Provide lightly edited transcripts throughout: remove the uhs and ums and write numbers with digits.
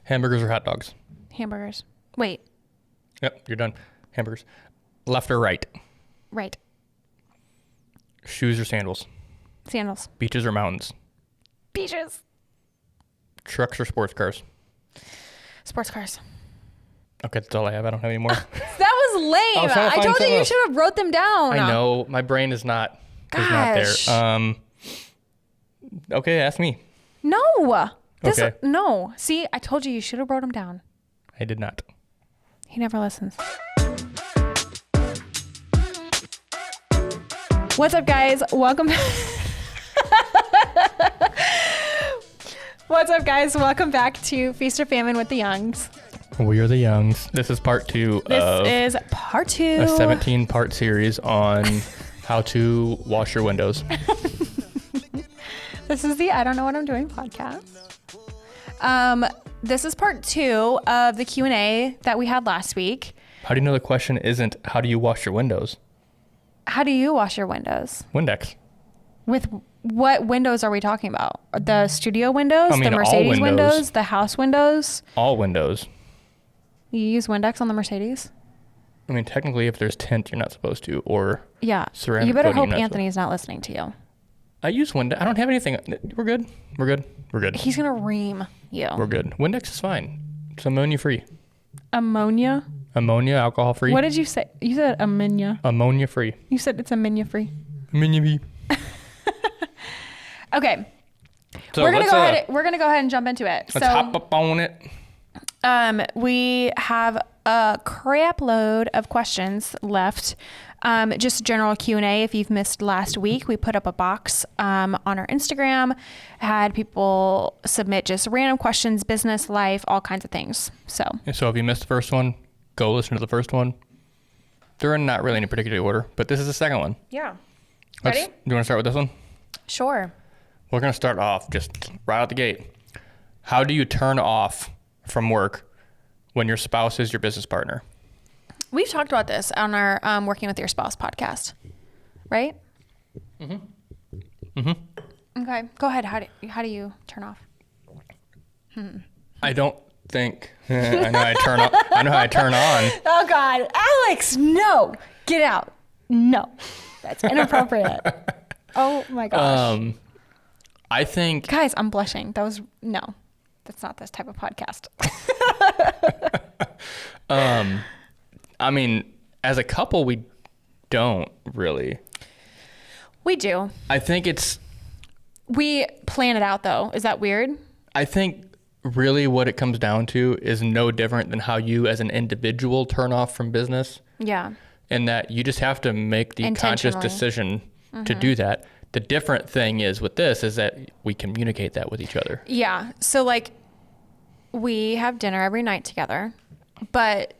Hamburgers or hot dogs? Hamburgers. Wait. Yep, you're done. Hamburgers. Left or right? Right. Shoes or sandals? Sandals. Beaches or mountains? Beaches. Trucks or sports cars? Sports cars. Okay, that's all I have. I don't have any more. That was lame. I told you you should have wrote them down. I know. My brain is not there. Okay, ask me. No. Okay. No. See, I told you should have wrote them down. I did not. He never listens. What's up, guys? Welcome. What's up, guys? Welcome back to Feast or Famine with the Youngs. We are the Youngs. This is part 2 of a 17-part series on how to wash your windows. This is the I Don't Know What I'm Doing podcast. This is part 2 of the Q&A that we had last week. How do you know the question isn't how do you wash your windows? How do you wash your windows? Windex. With what windows are we talking about? The studio windows, I mean, the Mercedes windows, the house windows? All windows. You use Windex on the Mercedes? I mean, technically, if there's tint, you're not supposed to, or ceramic. You better coating, hope Anthony's not listening to you. I use Windex. I don't have anything. We're good. He's going to ream you. We're good. Windex is fine. It's ammonia-free. Ammonia? Ammonia, alcohol-free. What did you say? You said ammonia. Ammonia-free. You said it's ammonia-free. Ammonia-free. Okay. So we're gonna go ahead and jump into it. Let's hop up on it. We have a crap load of questions left. Just general Q&A. If you've missed last week, we put up a box on our Instagram, had people submit just random questions, business, life, all kinds of things. So if you missed the first one, go listen to the first one. They're in not really any particular order, but this is the second one. Yeah. Ready? Do you want to start with this one? Sure. We're going to start off just right out the gate. How do you turn off from work when your spouse is your business partner? We've talked about this on our Working with Your Spouse podcast, right? Mm-hmm. Okay, go ahead. How do you turn off? I don't think I know how I turn off. I know how I turn on. Oh God, Alex, no, get out. No, that's inappropriate. Oh my gosh. I think, guys, I'm blushing. That's not this type of podcast. I mean, as a couple, we don't really. We do. I think we plan it out though. Is that weird? I think really what it comes down to is no different than how you as an individual turn off from business. Yeah. And that you just have to make the conscious decision to do that. The different thing is with this is that we communicate that with each other. Yeah. So like we have dinner every night together, but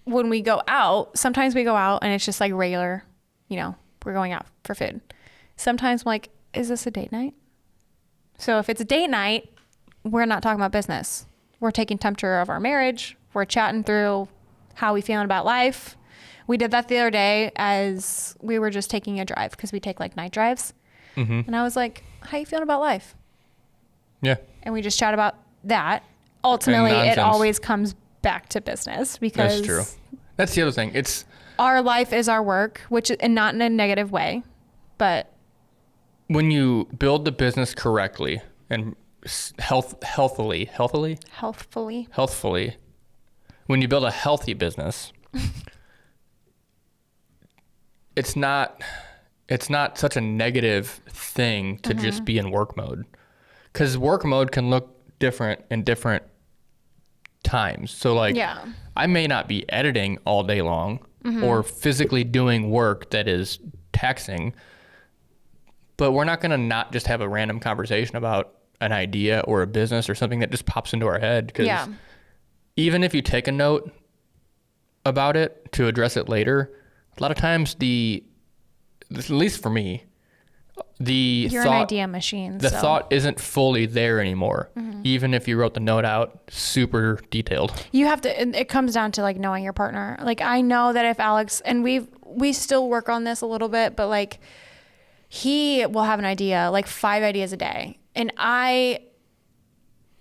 when we go out, sometimes we go out and it's just like regular, we're going out for food. Sometimes I'm like, is this a date night? So if it's a date night, we're not talking about business. We're taking temperature of our marriage. We're chatting through how we feeling about life. We did that the other day as we were just taking a drive because we take like night drives. Mm-hmm. And I was like, how you feeling about life? Yeah. And we just chat about that. Ultimately, it always comes back to business because that's true. That's the other thing. It's our life is our work, and not in a negative way, but when you build the business correctly and healthfully, when you build a healthy business, it's not such a negative thing to just be in work mode, because work mode can look different in different times. So like, I may not be editing all day long or physically doing work that is taxing, but we're not going to not just have a random conversation about an idea or a business or something that just pops into our head. Because even if you take a note about it to address it later, a lot of times at least for me, you're an idea machine. The thought isn't fully there anymore. Even if you wrote the note out super detailed. You have to, it comes down to like knowing your partner. Like I know that if Alex, and we still work on this a little bit, but like he will have an idea, like 5 ideas a day. And I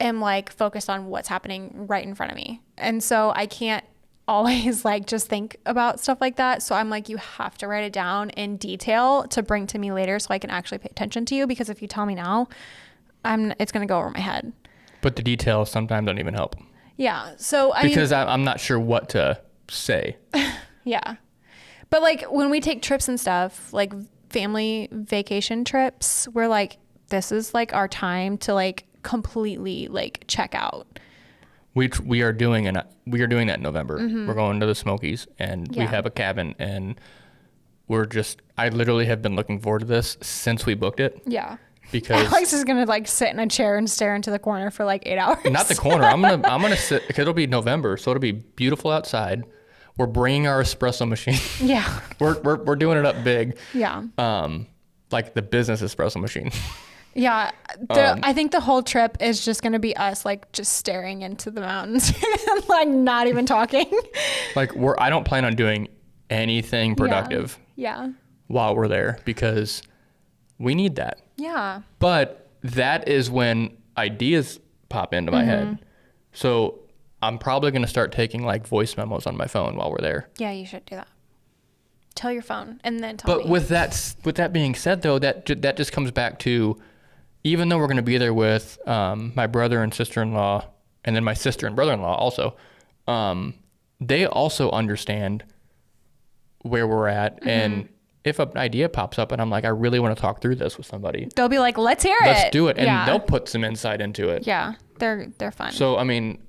am like focused on what's happening right in front of me. And so I can't always like just think about stuff like that. So I'm like, you have to write it down in detail to bring to me later so I can actually pay attention to you, because if you tell me now, it's going to go over my head. But the details sometimes don't even help. Yeah. So because I'm not sure what to say. Yeah. But like when we take trips and stuff, like family vacation trips, we're like, this is like our time to like completely like check out. We are doing that in November. Mm-hmm. We're going to the Smokies, and we have a cabin, and I literally have been looking forward to this since we booked it. Yeah. Because Alex is gonna like sit in a chair and stare into the corner for like 8 hours. Not the corner. I'm gonna sit, because it'll be November, so it'll be beautiful outside. We're bringing our espresso machine. Yeah. we're doing it up big. Yeah. Like the business espresso machine. Yeah. I think the whole trip is just going to be us like just staring into the mountains and like not even talking. Like I don't plan on doing anything productive while we're there, because we need that. Yeah. But that is when ideas pop into my head. So I'm probably going to start taking like voice memos on my phone while we're there. Yeah, you should do that. Tell your phone and then tell me. But with that being said, though, that just comes back to, even though we're going to be there with my brother and sister-in-law, and then my sister and brother-in-law also, they also understand where we're at. And if an idea pops up and I'm like, I really want to talk through this with somebody, they'll be like, let's hear it. Let's do it. And they'll put some insight into it. Yeah, they're fun. So, I mean,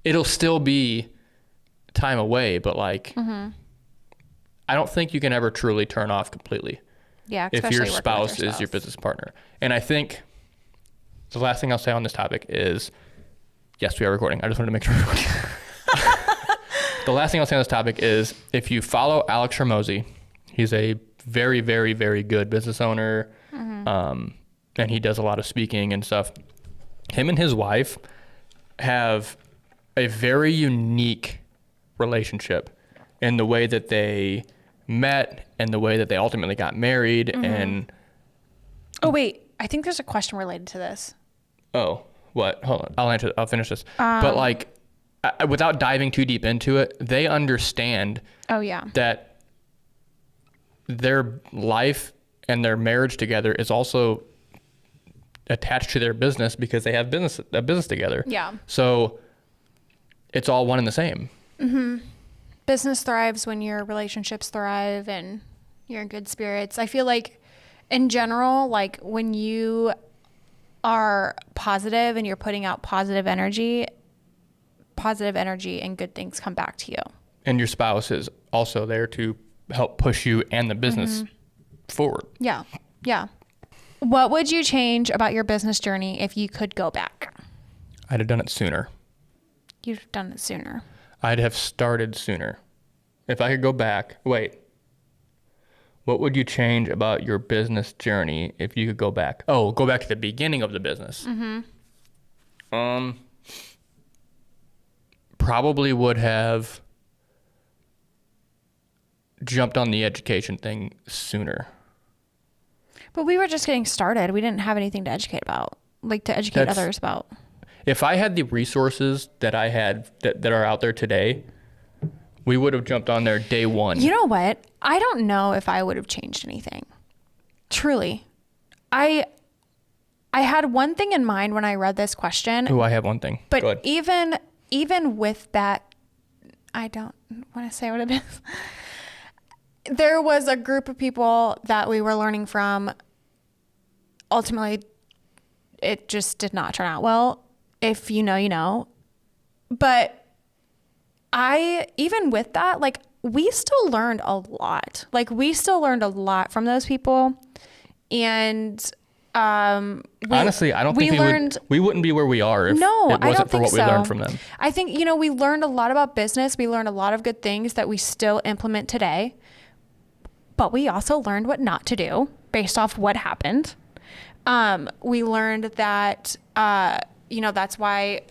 it'll still be time away, but like, I don't think you can ever truly turn off completely. Yeah, if your spouse is your business partner. And I think the last thing I'll say on this topic is, yes, we are recording. I just wanted to make sure we're recording. The last thing I'll say on this topic is, if you follow Alex Hormozy, he's a very, very, very good business owner. And he does a lot of speaking and stuff. Him and his wife have a very unique relationship in the way that they met and the way that they ultimately got married. And oh wait, I think there's a question related to this. Oh, what? Hold on, I'll finish this. But like, without diving too deep into it, they understand that their life and their marriage together is also attached to their business, because they have a business together. Yeah. So it's all one and the same. Business thrives when your relationships thrive and you're in good spirits. I feel like in general, like when you are positive and you're putting out positive energy and good things come back to you. And your spouse is also there to help push you and the business forward. Yeah. Yeah. What would you change about your business journey if you could go back? I'd have done it sooner. You'd have done it sooner. I'd have started sooner. If I could go back, what would you change about your business journey if you could go back? Oh, go back to the beginning of the business. Probably would have jumped on the education thing sooner. But we were just getting started. We didn't have anything to educate about, like to educate others about. If I had the resources that I had that are out there today, we would have jumped on there day one. You know what? I don't know if I would have changed anything. Truly. I had one thing in mind when I read this question. Oh, I have one thing. But even with that, I don't want to say what it is. There was a group of people that we were learning from. Ultimately, it just did not turn out well. If you know, you know. But even with that, like, we still learned a lot. Like, we still learned a lot from those people. And honestly, I don't think we wouldn't be where we are if it wasn't for what we learned from them. I think, we learned a lot about business. We learned a lot of good things that we still implement today. But we also learned what not to do based off what happened. We learned that that's why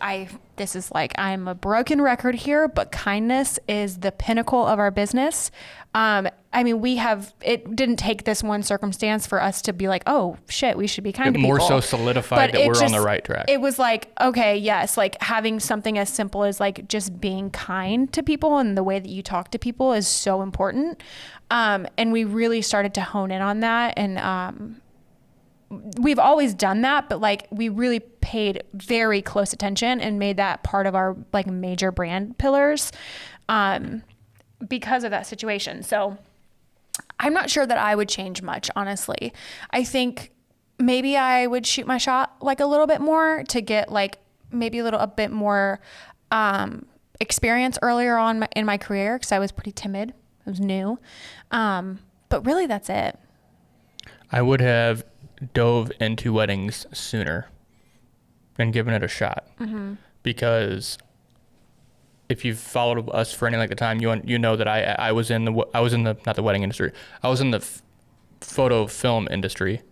this is like, I'm a broken record here, but kindness is the pinnacle of our business. I mean, it didn't take this one circumstance for us to be like, oh shit, we should be kind to people. More so solidified that we're on the right track. It was like, okay, yes, like having something as simple as like just being kind to people, and the way that you talk to people is so important. And we really started to hone in on that. And, we've always done that, but like we really paid very close attention and made that part of our like major brand pillars, because of that situation. So I'm not sure that I would change much, honestly. I think maybe I would shoot my shot like a little bit more to get like maybe a bit more experience earlier on in my career, because I was pretty timid. I was new. But really that's it. I would have dove into weddings sooner and given it a shot, because if you've followed us for any length of time, you know that I was in the not the wedding industry. I was in the photo film industry,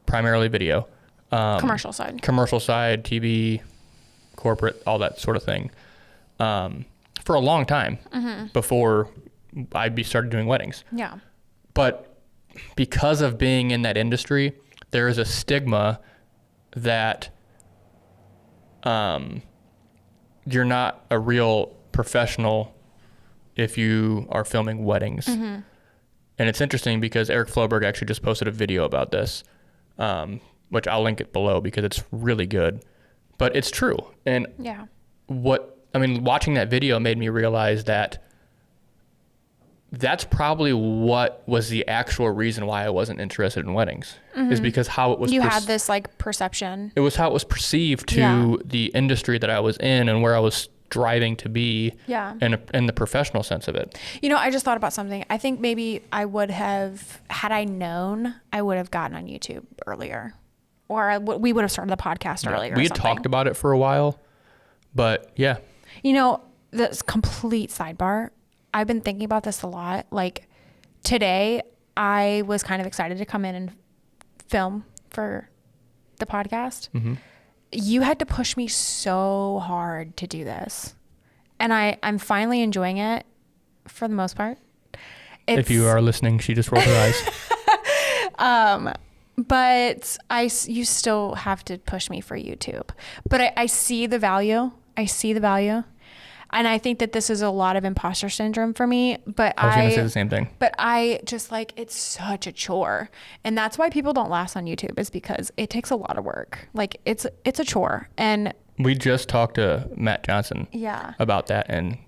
primarily video, Commercial side, TV, corporate, all that sort of thing, for a long time before I started doing weddings. Yeah. But because of being in that industry, there is a stigma that you're not a real professional if you are filming weddings. And it's interesting because Eric Floberg actually just posted a video about this, which I'll link it below because it's really good. But it's true. And yeah, watching that video made me realize that that's probably what was the actual reason why I wasn't interested in weddings, is because how it was. You had this like perception. It was how it was perceived to the industry that I was in and where I was striving to be. Yeah. In the professional sense of it. I just thought about something. I think maybe I would have, had I known, I would have gotten on YouTube earlier, or we would have started the podcast earlier. We had talked about it for a while, but yeah. This complete sidebar. I've been thinking about this a lot. Like today, I was kind of excited to come in and film for the podcast. You had to push me so hard to do this. And I'm finally enjoying it for the most part. If you are listening, she just rolled her eyes. But you still have to push me for YouTube. But I see the value. And I think that this is a lot of imposter syndrome for me, but I was going to say the same thing. But I just like, it's such a chore. And that's why people don't last on YouTube, is because it takes a lot of work. Like it's a chore. And we just talked to Matt Johnson about that. And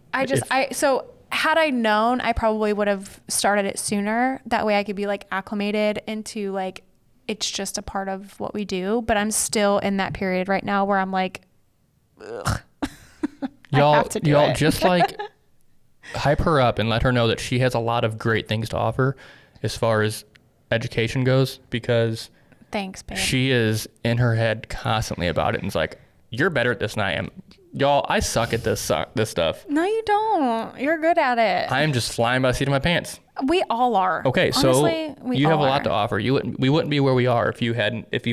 so had I known, I probably would have started it sooner. That way I could be like acclimated into like, it's just a part of what we do. But I'm still in that period right now where I'm like, ugh. Y'all just like hype her up and let her know that she has a lot of great things to offer as far as education goes, because thanks, babe. She is in her head constantly about it and it's like, you're better at this than I am. Y'all, I suck at this stuff. No, you don't. You're good at it. I am just flying by the seat of my pants. We all are. Okay, honestly, so you have a lot to offer. We wouldn't be where we are if you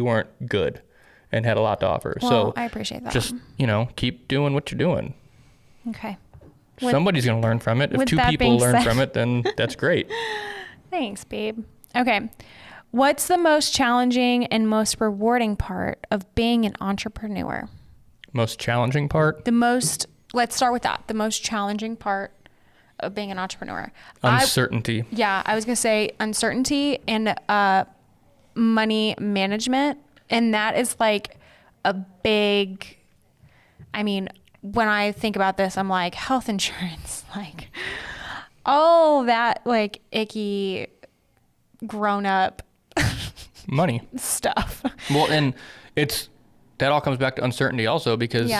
weren't good and had a lot to offer. Well, so I appreciate that. Just, keep doing what you're doing. Okay. Somebody's going to learn from it. If two people learn from it, then that's great. Thanks, babe. Okay. What's the most challenging and most rewarding part of being an entrepreneur? Most challenging part? Let's start with that. The most challenging part of being an entrepreneur. Uncertainty. I was going to say uncertainty and money management. And that is like a big, when I think about this, I'm like, health insurance, like all that like icky grown up money stuff. Well, and that all comes back to uncertainty also, because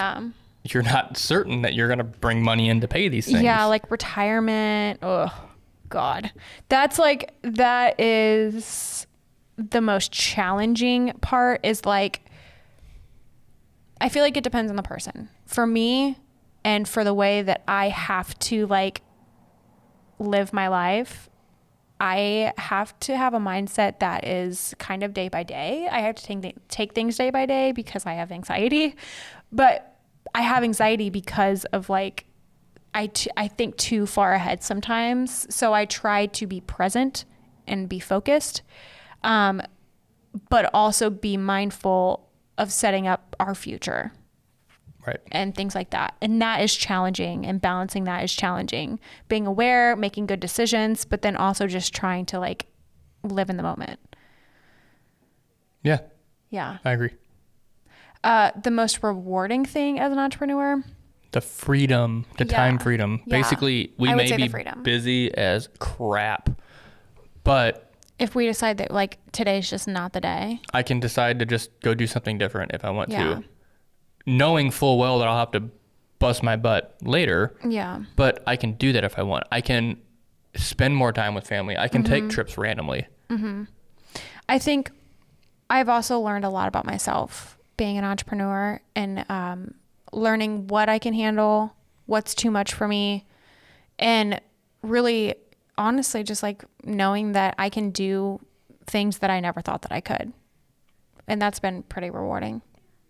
you're not certain that you're going to bring money in to pay these things. Yeah. Like retirement. Oh God. That is the most challenging part, is like, I feel like it depends on the person. For me, and for the way that I have to like live my life, I have to have a mindset that is kind of day by day. I have to take things day by day because I have anxiety, but I have anxiety because of like, I think too far ahead sometimes. So I try to be present and be focused, but also be mindful of setting up our future. Right. And things like that. And that is challenging, and balancing that is challenging. Being aware, making good decisions, but then also just trying to like live in the moment. Yeah. Yeah. I agree. The most rewarding thing as an entrepreneur? The freedom, the time freedom. Yeah. Basically, we may be busy as crap, but if we decide that like today's just not the day, I can decide to just go do something different if I want to. Knowing full well that I'll have to bust my butt later. Yeah. But I can do that if I want. I can spend more time with family. I can take trips randomly. Mm-hmm. I think I've also learned a lot about myself being an entrepreneur, and learning what I can handle, what's too much for me, and really honestly just like knowing that I can do things that I never thought that I could. And that's been pretty rewarding.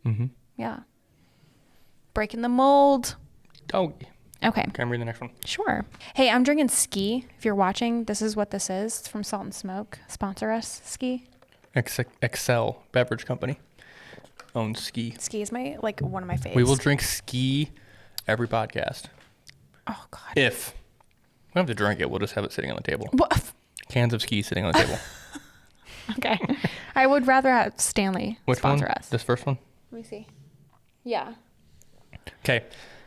Mm-hmm. Yeah. Breaking the mold. Oh. Okay. Can I read the next one? Sure. Hey, I'm drinking Ski. If you're watching, this is what this is. It's from Salt and Smoke. Sponsor us, Ski. Excel Beverage Company owns Ski. Ski is my like one of my favorites. We will drink Ski every podcast. Oh God. If we don't have to drink it, we'll just have it sitting on the table. What? Cans of Ski sitting on the table. Okay. I would rather have Stanley sponsor us. This first one? Let me see. Yeah. Okay.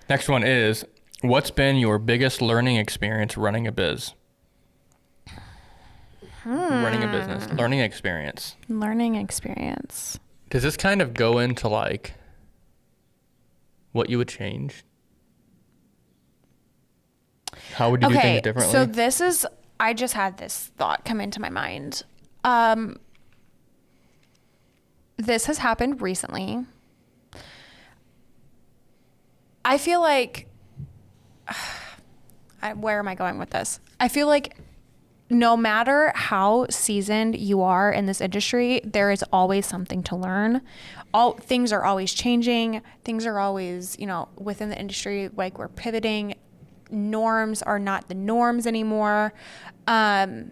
Next one is, what's been your biggest learning experience running a biz? Running a business. Learning experience. Learning experience. Does this kind of go into like what you would change? How would you do things differently? So I just had this thought come into my mind. This has happened recently. I feel like, where am I going with this? I feel like no matter how seasoned you are in this industry, there is always something to learn. Things are always changing. Things are always, within the industry, like we're pivoting. Norms are not the norms anymore. And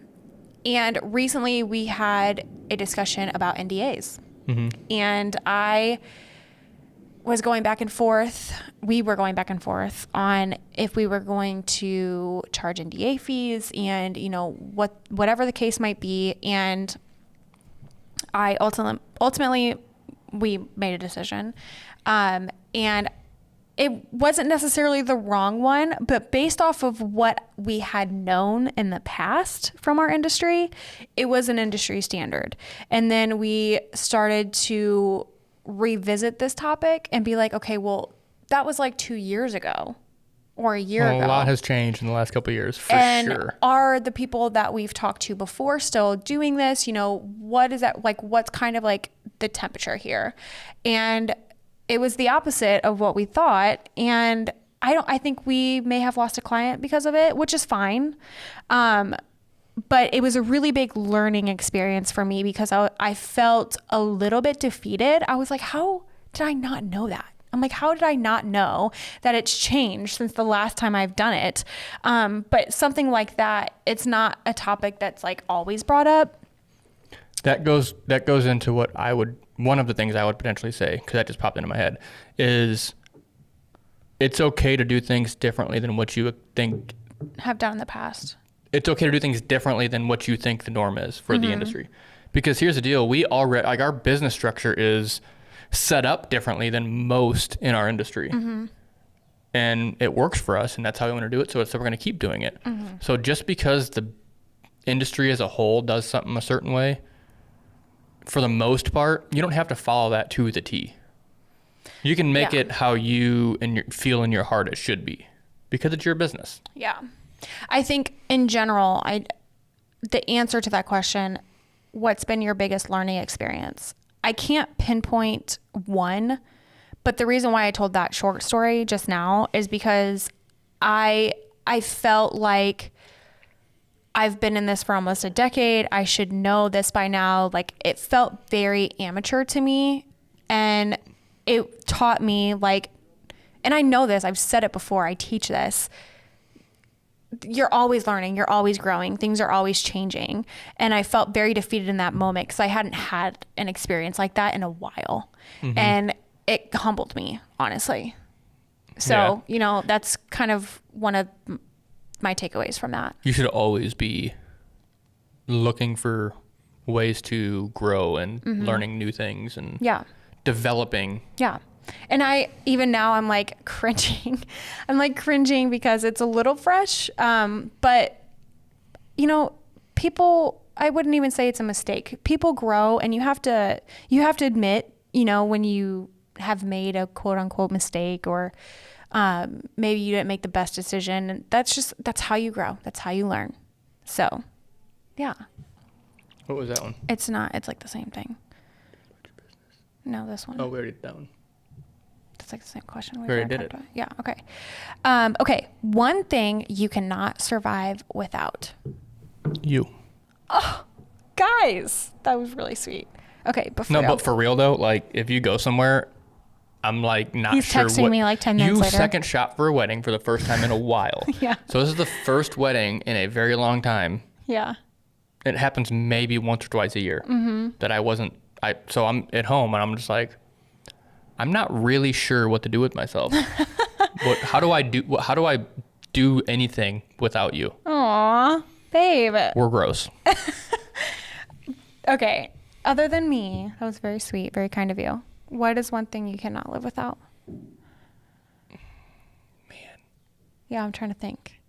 recently we had a discussion about NDAs. Mm-hmm. And I was going back and forth. We were going back and forth on if we were going to charge NDA fees and, whatever the case might be. And I ultimately we made a decision. And it wasn't necessarily the wrong one, but based off of what we had known in the past from our industry, it was an industry standard. And then we started to revisit this topic and be like, okay, well, that was like 2 years ago or a year ago. A lot has changed in the last couple of years, for sure. Are the people that we've talked to before still doing this? What is that like? What's kind of like the temperature here? And it was the opposite of what we thought. And I think we may have lost a client because of it, which is fine. But it was a really big learning experience for me because I felt a little bit defeated. I was like, how did I not know that? I'm like, how did I not know that it's changed since the last time I've done it? But something like that, it's not a topic that's like always brought up. That goes into one of the things I would potentially say, because that just popped into my head, is it's okay to do things differently than what you think have done in the past. It's okay to do things differently than what you think the norm is for the industry. Because here's the deal, we already, like, our business structure is set up differently than most in our industry. Mm-hmm. And it works for us, and that's how we want to do it, so we're going to keep doing it. Mm-hmm. So just because the industry as a whole does something a certain way, for the most part, you don't have to follow that to the T. You can make it how you feel in your heart it should be, because it's your business. Yeah. I think in general, the answer to that question, what's been your biggest learning experience? I can't pinpoint one, but the reason why I told that short story just now is because I felt like I've been in this for almost a decade. I should know this by now. Like, it felt very amateur to me, and it taught me, like, and I know this, I've said it before, I teach this. You're always learning, you're always growing, things are always changing. And I felt very defeated in that moment because I hadn't had an experience like that in a while. And it humbled me, honestly. So, you know, that's kind of one of my takeaways from that. You should always be looking for ways to grow and learning new things and developing. Yeah. And even now I'm like cringing. I'm like cringing because it's a little fresh. But you know, people, I wouldn't even say it's a mistake. People grow, and you have to admit, you know, when you have made a quote unquote mistake, or maybe you didn't make the best decision. And that's how you grow. That's how you learn. So, yeah. What was that one? It's like the same thing. No, this one. Oh, we already did that one. That's like the same question. We already did it. About. Yeah. Okay. Okay. One thing you cannot survive without. You. Oh, guys, that was really sweet. Okay, but but for real though, like if you go somewhere, I'm like not He's sure. He's texting me like 10 minutes later. You second shot for a wedding for the first time in a while. Yeah. So this is the first wedding in a very long time. Yeah. It happens maybe once or twice a year that I wasn't. So I'm at home and I'm just like, I'm not really sure what to do with myself. How do I do anything without you? Aw, babe. We're gross. Okay. Other than me, that was very sweet, very kind of you. What is one thing you cannot live without? Man. Yeah, I'm trying to think.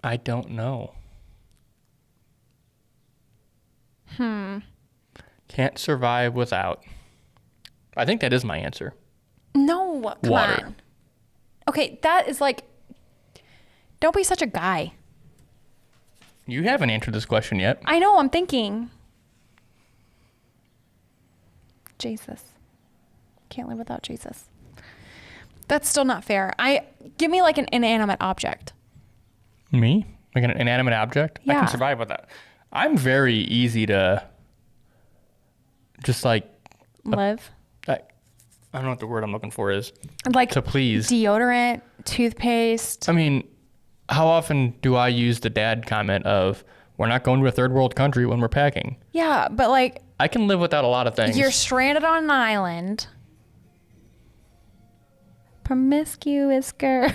I don't know. Can't survive without. I think that is my answer. No, come Water. on. Okay, that is like, don't be such a guy. You haven't answered this question yet. I know, I'm thinking. Jesus. Can't live without Jesus. That's still not fair. Give me like an inanimate object. Me? Like an inanimate object? I Yeah. can survive with that. I'm very easy to just like Live. I don't know what the word I'm looking for is. Like To please. deodorant, toothpaste. I mean, how often do I use the dad comment of, we're not going to a third world country when we're packing? Yeah, but like I can live without a lot of things. you're stranded on an island. Promiscuous girl.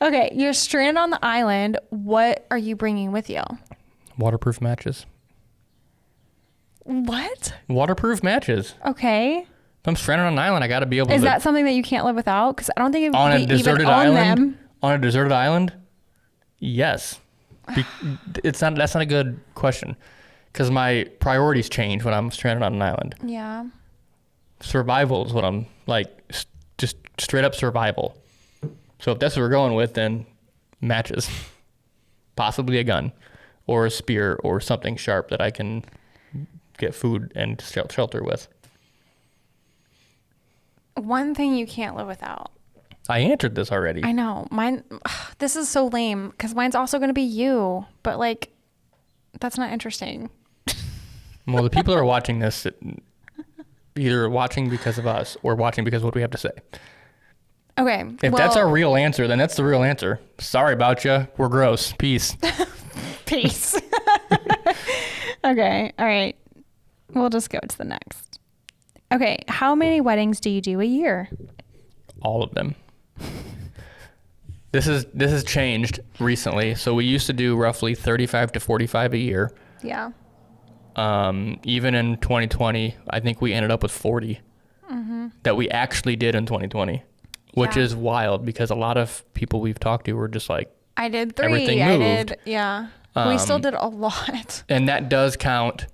Okay, you're stranded on the island. What are you bringing with you? Waterproof matches. What? Waterproof matches. Okay. If I'm stranded on an island, I got to be able to. Is that something that you can't live without? Because I don't think on a we deserted even own island? them. On a deserted island? Yes. That's not a good question, because my priorities change when I'm stranded on an island. Yeah. Survival is what I'm like, just straight up survival. So if that's what we're going with, then matches, possibly a gun, or a spear, or something sharp that I can get food and shelter with. One thing you can't live without. I answered this already. I know. Mine, this is so lame because mine's also going to be you, but like, that's not interesting. Well, the people that are watching this, either watching because of us or watching because of what we have to say. Okay. If that's our real answer, then that's the real answer. Sorry about you. We're gross. Peace. Peace. Okay. All right. We'll just go to the next. Okay. How many weddings do you do a year? All of them. This has changed recently. So we used to do roughly 35 to 45 a year. Yeah. Even in 2020, I think we ended up with 40 that we actually did in 2020, which is wild because a lot of people we've talked to were just like, I did 3. Everything I moved. did. Yeah. We still did a lot. and that does count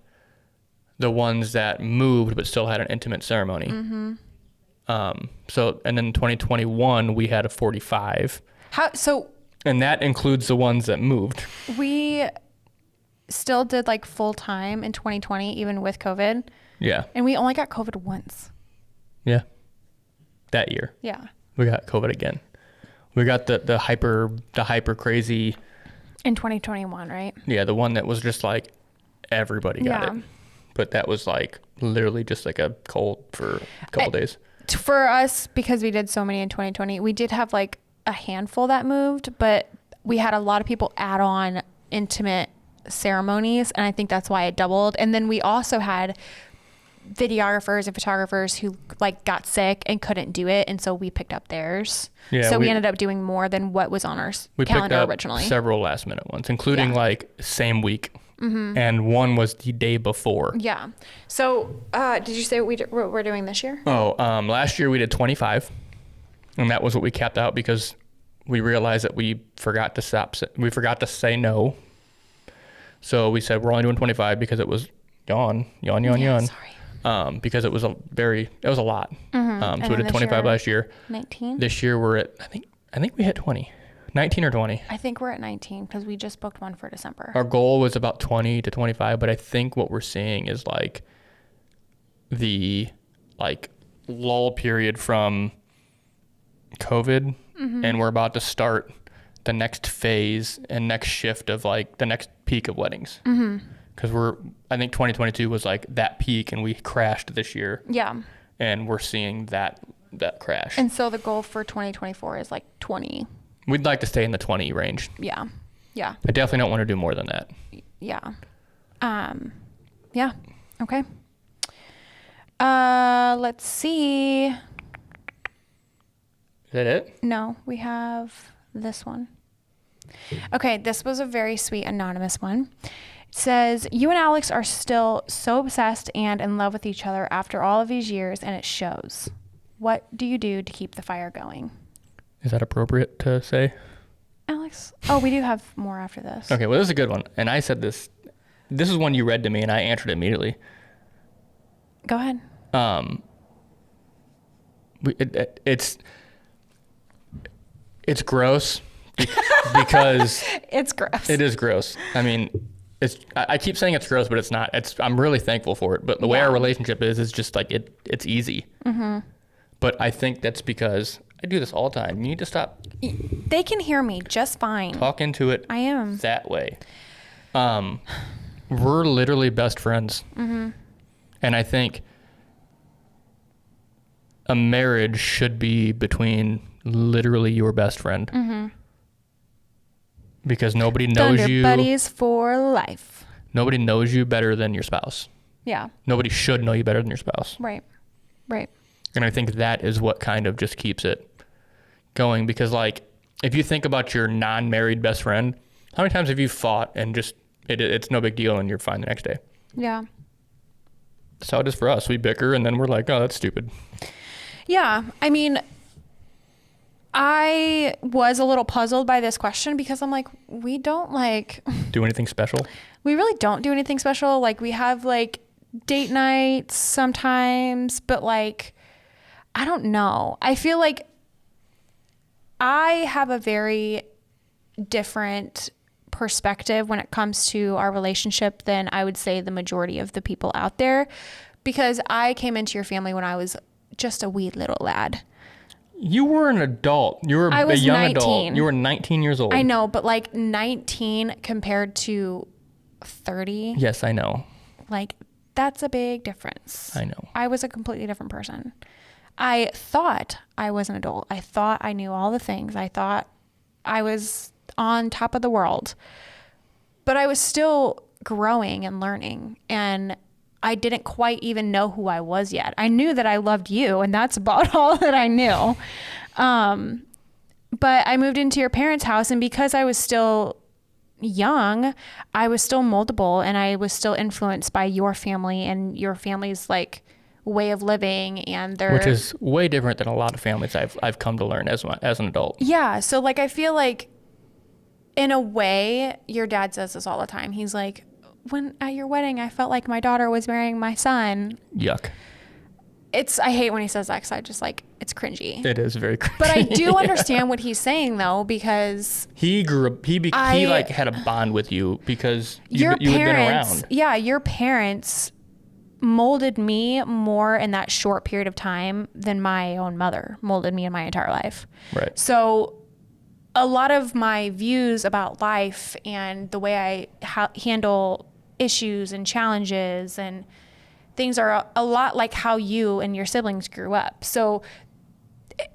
the ones that moved but still had an intimate ceremony. So, and then in 2021, we had a 45. And that includes the ones that moved. We still did like full time in 2020, even with COVID. Yeah. And we only got COVID once. Yeah. That year. Yeah. We got COVID again. We got the hyper crazy In 2021, right? Yeah, the one that was just like everybody got it. But that was like literally just like a cold for a couple days. For us, because we did so many in 2020, we did have like a handful that moved, but we had a lot of people add on intimate ceremonies, and I think that's why it doubled. And then we also had videographers and photographers who like got sick and couldn't do it, and so we picked up theirs. Yeah, so we ended up doing more than what was on our calendar originally. Several last minute ones, including like same week. And one was the day before. Yeah. So did you say what we're doing this year? Last year we did 25, and that was what we capped out because we realized that we forgot to say no. So we said we're only doing 25 because it was yawn. Sorry. Because it was a lot. So we did 25 last year. 19. This year we're at I think we hit 20. 19 or 20. I think we're at 19 because we just booked one for December. Our goal was about 20 to 25, but I think what we're seeing is like the like lull period from COVID, and we're about to start the next phase and next shift of like the next peak of weddings. Because I think 2022 was like that peak, and we crashed this year. Yeah. And we're seeing that crash. And so the goal for 2024 is like 20. We'd like to stay in the 20 range. Yeah. Yeah. I definitely don't want to do more than that. Yeah. Yeah. Okay. Let's see. Is that it? No, we have this one. Okay, this was a very sweet anonymous one. It says, you and Alex are still so obsessed and in love with each other after all of these years, and it shows. What do you do to keep the fire going? Is that appropriate to say? Alex? Oh, we do have more after this. Okay, well, this is a good one. And I said this. This is one you read to me, and I answered immediately. Go ahead. It's gross because it's gross. It is gross. I mean, I keep saying it's gross, but it's not. I'm really thankful for it. But the way our relationship is just like it's easy. But I think that's because I do this all the time. You need to stop. They can hear me just fine. Talk into it. I am. That way. We're literally best friends. And I think a marriage should be between literally your best friend. Because nobody knows you. Buddies for life. Nobody knows you better than your spouse. Yeah. Nobody should know you better than your spouse. Right. Right. And I think that is what kind of just keeps it going. Because like, if you think about your non-married best friend, how many times have you fought and just, it's no big deal and you're fine the next day? Yeah. That's how it is for us. We bicker and then we're like, oh, that's stupid. Yeah. I mean, I was a little puzzled by this question because I'm like, we don't like do anything special. We really don't do anything special. Like we have like date nights sometimes, but like, I don't know. I feel like I have a very different perspective when it comes to our relationship than I would say the majority of the people out there, because I came into your family when I was just a wee little lad. You were an adult. You were a young 19. adult. You were 19 years old. I know, but like 19 compared to 30. Yes, I know. Like that's a big difference. I know. I was a completely different person. I thought I was an adult. I thought I knew all the things. I thought I was on top of the world. But I was still growing and learning. And I didn't quite even know who I was yet. I knew that I loved you, and that's about all that I knew. But I moved into your parents' house, and because I was still young, I was still moldable, and I was still influenced by your family and your family's like way of living, and their, which is way different than a lot of families I've come to learn as an adult. Yeah, so like I feel like in a way, your dad says this all the time. He's like, when at your wedding, I felt like my daughter was marrying my son. Yuck. I hate when he says that because I just like, it's cringy. It is very cringy. But I do understand what he's saying though, because he grew up, he like had a bond with you because you had been around. Yeah, your parents molded me more in that short period of time than my own mother molded me in my entire life. Right. So a lot of my views about life and the way I handle issues and challenges and things are a lot like how you and your siblings grew up. So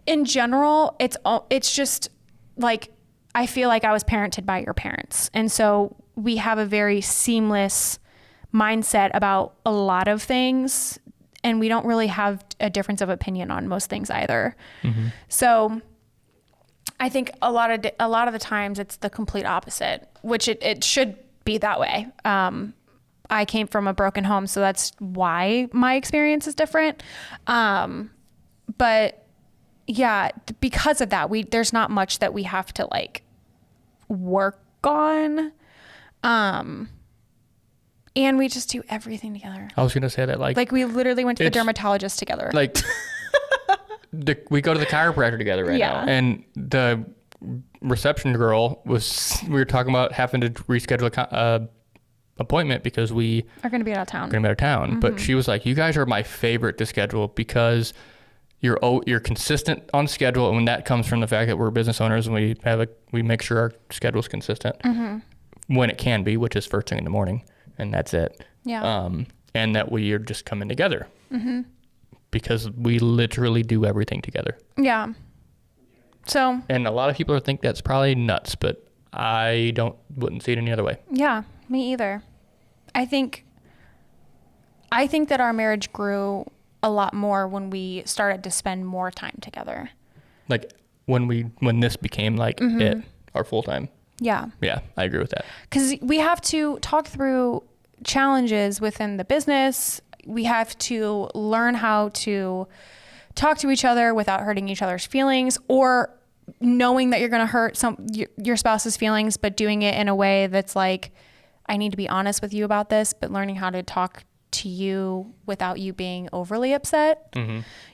in general, it's just like, I feel like I was parented by your parents. And so we have a very seamless mindset about a lot of things, and we don't really have a difference of opinion on most things either. Mm-hmm. So I think a lot of the times it's the complete opposite, which it should be that way. I came from a broken home, so that's why my experience is different. But yeah, because of that, there's not much that we have to like work on. And we just do everything together. I was going to say that like we literally went to the dermatologist together. Like we go to the chiropractor together right now. And the reception girl we were talking about having to reschedule a appointment because we are going to be out of town. Mm-hmm. But she was like, you guys are my favorite to schedule because you're consistent on schedule. And when that comes from the fact that we're business owners and we make sure our schedule's consistent when it can be, which is first thing in the morning. And that's it. Yeah. And that we are just coming together because we literally do everything together. Yeah. So. And a lot of people think that's probably nuts, but I wouldn't see it any other way. Yeah, me either. I think that our marriage grew a lot more when we started to spend more time together. Like when this became like our full time. Yeah. Yeah, I agree with that. Because we have to talk through challenges within the business. We have to learn how to talk to each other without hurting each other's feelings, or knowing that you're going to hurt your spouse's feelings, but doing it in a way that's like, I need to be honest with you about this, but learning how to talk to you without you being overly upset,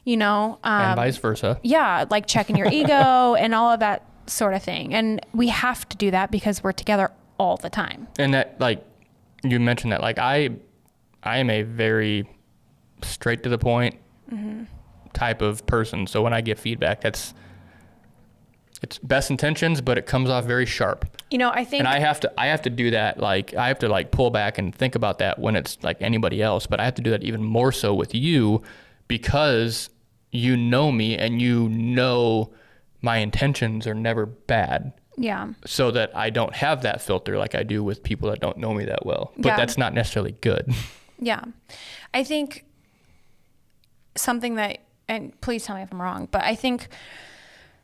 you know? And vice versa. Yeah. Like checking your ego and all of that sort of thing. And we have to do that because we're together all the time. And that, like, you mentioned that, like, I am a very straight to the point type of person. So when I give feedback, it's best intentions, but it comes off very sharp. You know, I think, and I have to do that. Like, I have to like pull back and think about that when it's like anybody else, but I have to do that even more so with you because you know me and you know my intentions are never bad. Yeah. So that I don't have that filter like I do with people that don't know me that well. But that's not necessarily good. Yeah. I think something that, and please tell me if I'm wrong, but I think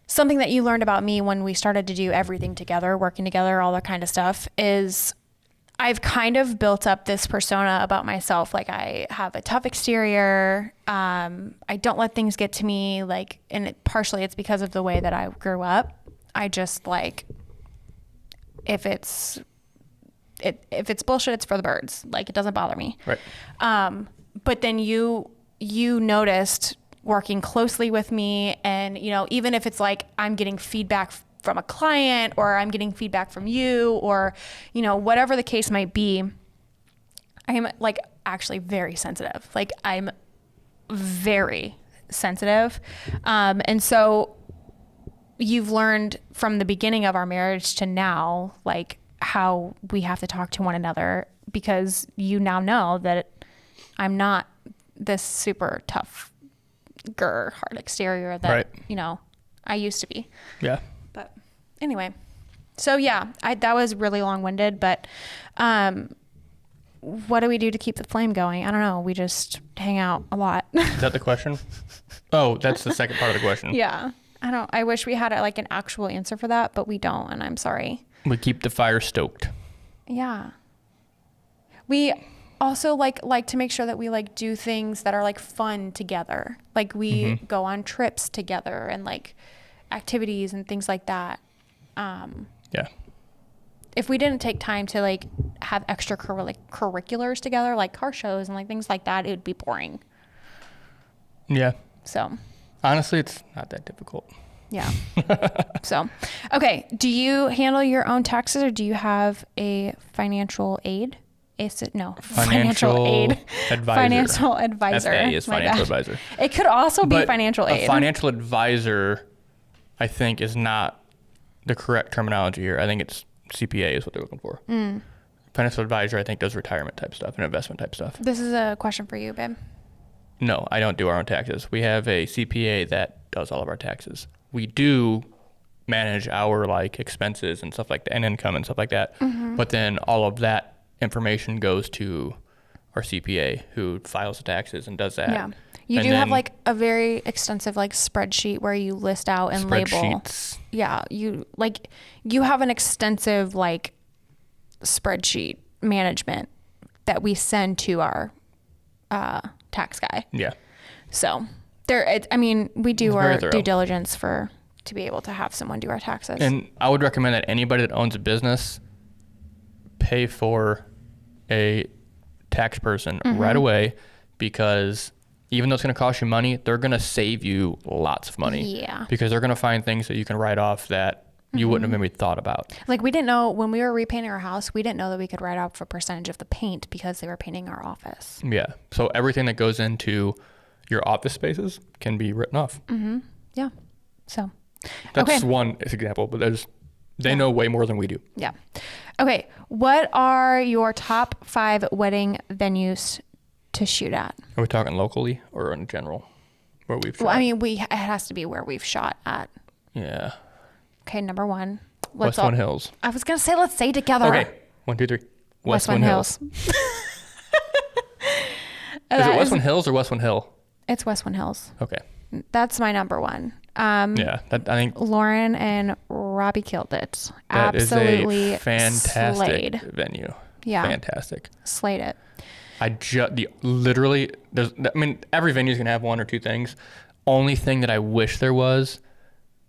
something that you learned about me when we started to do everything together, working together, all that kind of stuff, is I've kind of built up this persona about myself. Like, I have a tough exterior. I don't let things get to me. Like, and partially it's because of the way that I grew up. I just like, if it's bullshit, it's for the birds. Like, it doesn't bother me. Right. But then you noticed working closely with me, and, you know, even if it's like I'm getting feedback from a client or I'm getting feedback from you, or, you know, whatever the case might be, I am like actually very sensitive. Like, I'm very sensitive. And so you've learned from the beginning of our marriage to now, like, how we have to talk to one another, because you now know that I'm not this super tough hard exterior that, you know, I used to be. Yeah. But anyway, so yeah, that was really long-winded, but what do we do to keep the flame going? I don't know. We just hang out a lot. Is that the question? Oh, that's the second part of the question. Yeah. I wish we had like an actual answer for that, but we don't, and I'm sorry. We keep the fire stoked. Yeah. We also like to make sure that we like do things that are like fun together. Like, we go on trips together and like activities and things like that. Yeah. If we didn't take time to like have extracurriculars together, like car shows and like things like that, it would be boring. Yeah. So honestly, it's not that difficult. Yeah. So, okay. Do you handle your own taxes, or do you have a financial aid? Financial aid advisor. Financial advisor. FA is financial advisor. It could also be financial aid. A financial advisor, I think, is not the correct terminology here. I think it's CPA is what they're looking for. Financial advisor, I think, does retirement type stuff and investment type stuff. This is a question for you, babe. No, I don't do our own taxes. We have a CPA that does all of our taxes. We do manage our like expenses and stuff like that, and income and stuff like that. But then all of that information goes to our CPA who files the taxes and does that. Yeah. You do have like a very extensive like spreadsheet where you list out and label. Spreadsheets. Yeah. You have an extensive like spreadsheet management that we send to our tax guy. Yeah. So we do our due diligence to be able to have someone do our taxes. And I would recommend that anybody that owns a business pay for a tax person right away, because even though it's going to cost you money, they're going to save you lots of money. Yeah. Because they're going to find things that you can write off that you wouldn't have maybe thought about. Like we didn't know when we were repainting our house, we didn't know that we could write off a percentage of the paint because they were painting our office. Yeah. So everything that goes into your office spaces can be written off. Yeah. So that's one example, but they know way more than we do. Yeah. Okay. What are your top 5 wedding venues to shoot at? Are we talking locally or in general where we've shot? Well, I mean, it has to be where we've shot at. Yeah. Okay. Number 1. Westwood Hills. I was going to say, let's say together. Okay. 1, 2, 3. Westwood Hills. Is it Westwood Hills or Westwood Hill? It's Westwood Hills. Okay. That's my number 1. Yeah, I think Lauren and Robbie killed it. that Absolutely is a fantastic slayed. venue. Yeah. Fantastic. Slayed it. Every venue is going to have 1 or 2 things. Only thing that I wish there was,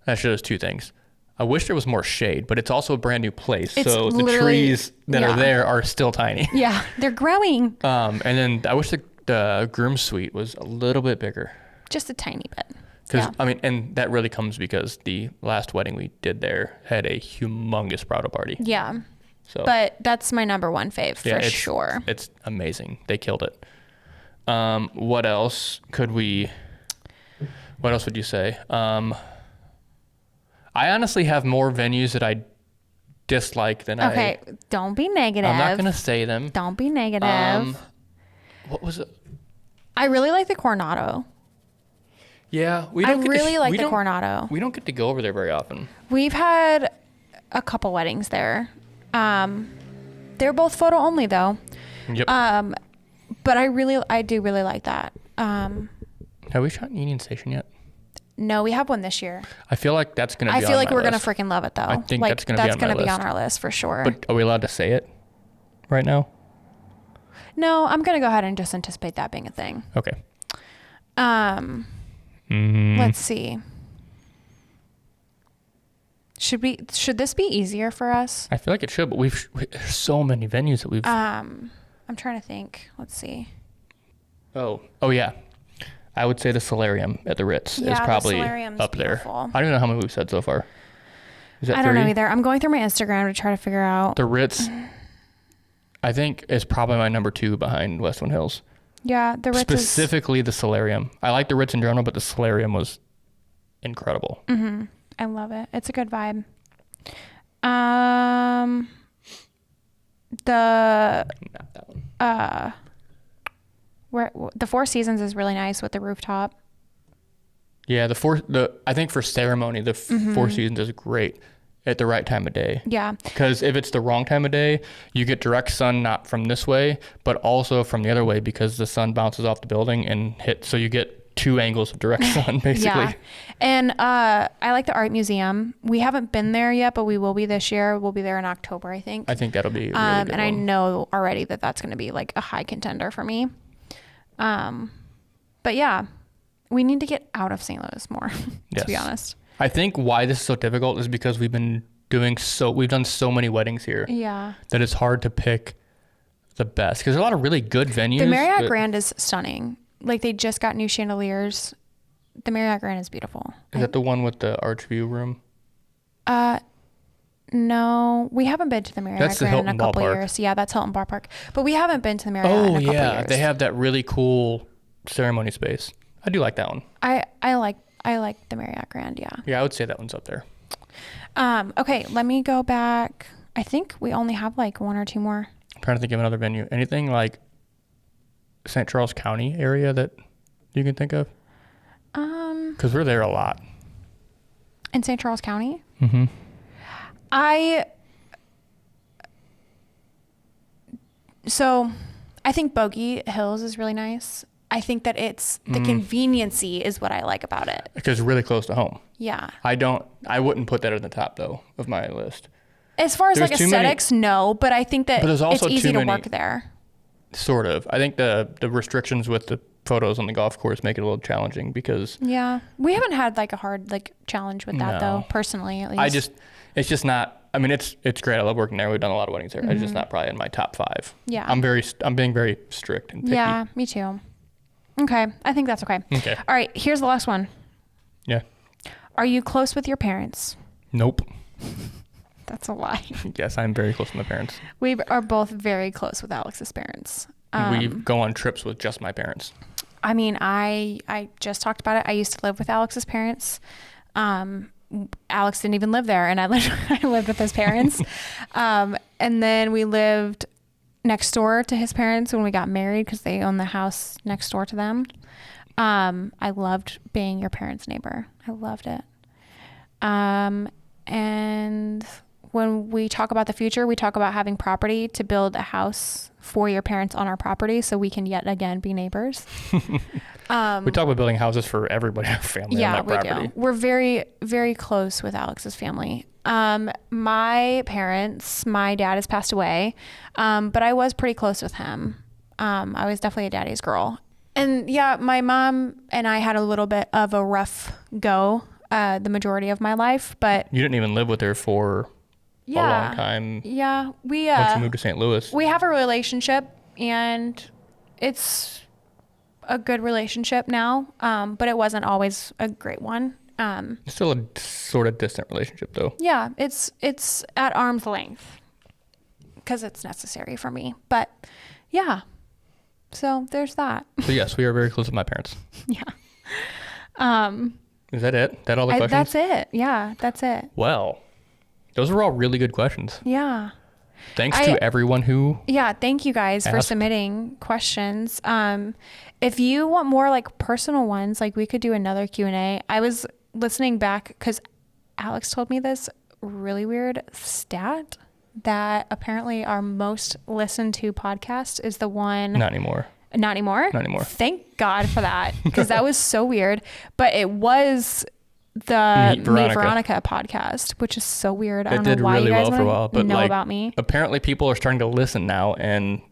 actually there's 2 things. I wish there was more shade, but it's also a brand new place. So the trees that are there are still tiny. Yeah, they're growing. And then I wish the groom suite was a little bit bigger. Just a tiny bit. Because and that really comes because the last wedding we did there had a humongous bridal party. Yeah. So, but that's my number 1 fave for sure. It's amazing. They killed it. What else would you say? I honestly have more venues that I dislike than Okay, don't be negative. I'm not going to say them. Don't be negative. What was it? I really like the Coronado. Yeah, I really like the Coronado. We don't get to go over there very often. We've had a couple weddings there. They're both photo only though. Yep. But I do really like that. Have we shot in Union Station yet? No, we have one this year. I feel like that's going to be on my list. I feel like we're going to freaking love it though. I think that's going to be on my list. Be on our list for sure. But are we allowed to say it right now? No, I'm going to go ahead and just anticipate that being a thing. Okay. Let's see. Should this be easier for us? I feel like it should, but there's so many venues that we've. I'm trying to think. Let's see. Oh yeah. I would say the Solarium at the Ritz is probably up there. I don't even know how many we've said so far. Is that 3? I don't know either. I'm going through my Instagram to try to figure out. The Ritz, I think, is probably my number 2 behind Westwood Hills. Yeah, the Ritz specifically the Solarium. I like the Ritz in general, but the Solarium was incredible. I love it. It's a good vibe. Not that one. Where the Four Seasons is really nice with the rooftop. Yeah, I think for ceremony, the Four Seasons is great at the right time of day. Yeah. Because if it's the wrong time of day, you get direct sun not from this way, but also from the other way because the sun bounces off the building and hits. So you get 2 angles of direct sun, basically. Yeah. And I like the art museum. We haven't been there yet, but we will be this year. We'll be there in October, I think. I think that'll be a really good and I know already that that's going to be like a high contender for me. But yeah, we need to get out of St. Louis more, to be honest. I think why this is so difficult is because we've done so many weddings here. Yeah. That it's hard to pick the best because there's a lot of really good venues. The Marriott Grand is stunning. Like they just got new chandeliers. The Marriott Grand is beautiful. Is that the one with the arch view room? No, we haven't been to the Marriott Grand in a couple years. Yeah, that's Hilton Bar Park. But we haven't been to the Marriott in a couple years. They have that really cool ceremony space. I do like that one. I like the Marriott Grand, yeah. Yeah, I would say that one's up there. Okay, let me go back. I think we only have like one or two more. I'm trying to think of another venue. Anything like St. Charles County area that you can think of? Because we're there a lot. In St. Charles County? Mm-hmm. So I think Bogey Hills is really nice. I think that it's the conveniency is what I like about it. Because it's really close to home. Yeah. I wouldn't put that at the top though of my list. As far as There's like too aesthetics, no, but I think that But there's also it's easy too to many- work there. Sort of. I think the restrictions with the photos on the golf course make it a little challenging because Yeah. We haven't had like a hard like challenge with that No. though, personally at least. it's just not. I mean, it's great. I love working there. We've done a lot of weddings there. It's just not probably in my top 5. Yeah. I'm being very strict and picky. Yeah, me too. Okay. I think that's okay. Okay. All right. Here's the last one. Yeah. Are you close with your parents? Nope. That's a lie. Yes, I'm very close to my parents. We are both very close with Alex's parents. We go on trips with just my parents. I mean, I just talked about it. I used to live with Alex's parents. Alex didn't even live there, and I lived with his parents. And then we lived next door to his parents when we got married because they own the house next door to them. I loved being your parents' neighbor. I loved it. And when we talk about the future, we talk about having property to build a house for your parents on our property so we can yet again be neighbors. We talk about building houses for everybody in our family on that property. Do. We're very, very close with Alex's family. My parents, my dad has passed away, but I was pretty close with him. I was definitely a daddy's girl. And yeah, my mom and I had a little bit of a rough go the majority of my life, but You didn't even live with her for a long time. Yeah, we Once you moved to St. Louis. we have a relationship, and it's a good relationship now, but it wasn't always a great one. It's still a sort of distant relationship though. Yeah, it's at arm's length because it's necessary for me. But yeah, so there's that. So yes, we are very close with my parents. Yeah. Is that it? That all the questions? That's it. Yeah, that's it. Well, those were all really good questions. Yeah. Thanks to everyone who Yeah, thank you guys for asked. submitting questions. If you want more like personal ones, like we could do another Q&A. I was listening back because Alex told me this really weird stat that apparently our most listened to podcast is the one. Not anymore. Not anymore? Not anymore. Thank God for that, because that was so weird. But it was the Meet Veronica podcast, which is so weird. I don't know why you guys for a while, but know like, about me. Apparently people are starting to listen now, and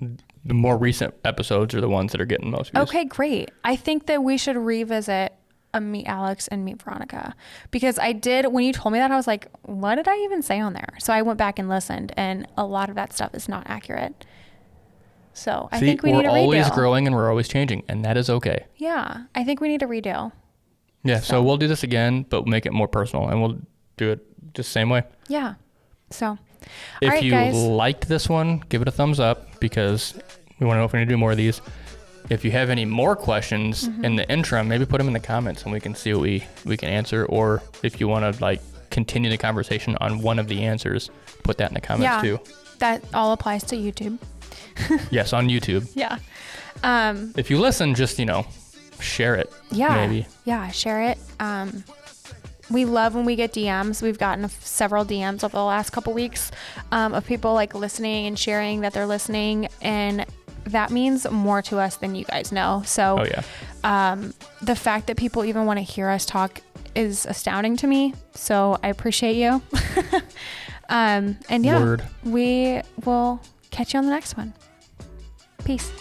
the more recent episodes are the ones that are getting most views. Okay, great. I think that we should revisit a Meet Alex and Meet Veronica, because I did, when you told me that, I was like, what did I even say on there? So I went back and listened, and a lot of that stuff is not accurate. So I think we need a redo. We're always growing and we're always changing, and that is okay. Yeah, I think we need a redo. Yeah, so we'll do this again, but make it more personal, and we'll do it just the same way. Yeah. So, If all right, you guys. liked this one, give it a thumbs up, because we want to know if we're going to do more of these. If you have any more questions in the interim, maybe put them in the comments and we can see what we can answer. Or if you want to like continue the conversation on one of the answers, put that in the comments too. That all applies to YouTube. Yes, on YouTube. Yeah. If you listen, just, share it. Yeah. Maybe. Yeah, share it. We love when we get DMs. We've gotten several DMs over the last couple weeks of people like listening and sharing that they're listening, and that means more to us than you guys know. So Oh, yeah. the fact that people even want to hear us talk is astounding to me. So I appreciate you. And yeah, Word. we will catch you on the next one. Peace.